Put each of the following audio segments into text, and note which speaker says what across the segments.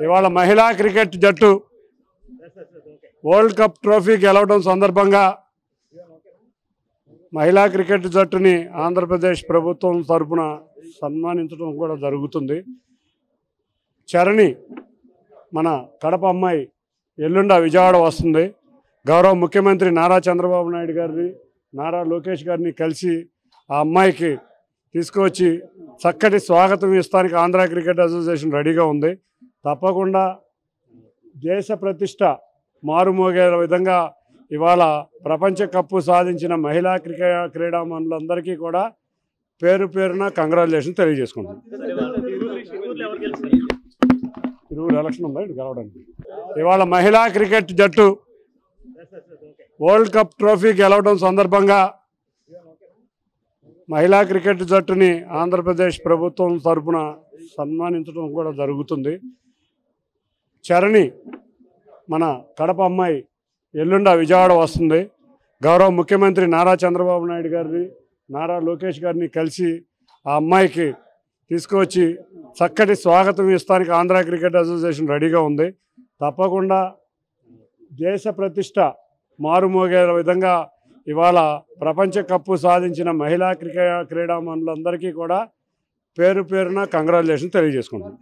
Speaker 1: ఇవాళ మహిళా క్రికెట్ జట్టు వరల్డ్ కప్ ట్రోఫీ గెలవడం సందర్భంగా మహిళా క్రికెట్ జట్టుని ఆంధ్రప్రదేశ్ ప్రభుత్వం తరఫున సన్మానించడం కూడా జరుగుతుంది. చరణి మన కడప అమ్మాయి ఎల్లుండ విజయవాడ వస్తుంది. గౌరవ ముఖ్యమంత్రి నారా చంద్రబాబు నాయుడు గారిని, నారా లోకేష్ గారిని కలిసి ఆ అమ్మాయికి తీసుకువచ్చి చక్కటి స్వాగతం ఇస్తానికి ఆంధ్ర క్రికెట్ అసోసియేషన్ రెడీగా ఉంది. తప్పకుండా దేశ ప్రతిష్ట మారుమోగే విధంగా ఇవాళ ప్రపంచ కప్పు సాధించిన మహిళా క్రీడామణులందరికీ కూడా పేరు పేరున కంగ్రాచులేషన్ తెలియజేసుకుంటాం. ఇరువురు ఎలక్షన్ ఉందా ఇటు గెలవడానికి. ఇవాళ మహిళా క్రికెట్ జట్టు వరల్డ్ కప్ ట్రోఫీ గెలవడం సందర్భంగా మహిళా క్రికెట్ జట్టుని ఆంధ్రప్రదేశ్ ప్రభుత్వం తరఫున సన్మానించడం కూడా జరుగుతుంది. చరణి మన కడప అమ్మాయి ఎల్లుండ విజయవాడ వస్తుంది. గౌరవ ముఖ్యమంత్రి నారా చంద్రబాబు నాయుడు గారిని, నారా లోకేష్ గారిని కలిసి ఆ అమ్మాయికి తీసుకువచ్చి చక్కటి స్వాగతం ఇస్తానికి ఆంధ్ర క్రికెట్ అసోసియేషన్ రెడీగా ఉంది. తప్పకుండా దేశ ప్రతిష్ట మారుమోగే విధంగా ఇవాళ ప్రపంచ కప్పు సాధించిన మహిళా క్రీడామణులందరికీ కూడా పేరు పేరున కంగ్రాచులేషన్ తెలియజేసుకుంటాం.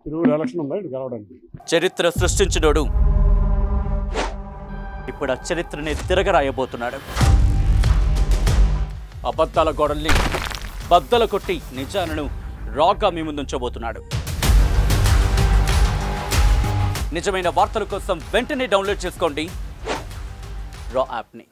Speaker 1: ఇరువురు ఎలక్షన్ ఉందా ఇటు గెలవడానికి.
Speaker 2: చరిత్ర సృష్టించినోడు ఇప్పుడు ఆ చరిత్రని తిరగరాయబోతున్నాడు. అబద్ధాల గోడల్ని బద్దలు కొట్టి నిజాలను రాగా మీ ముందుంచబోతున్నాడు. నిజమైన వార్తల కోసం వెంటనే డౌన్లోడ్ చేసుకోండి రా యాప్ని.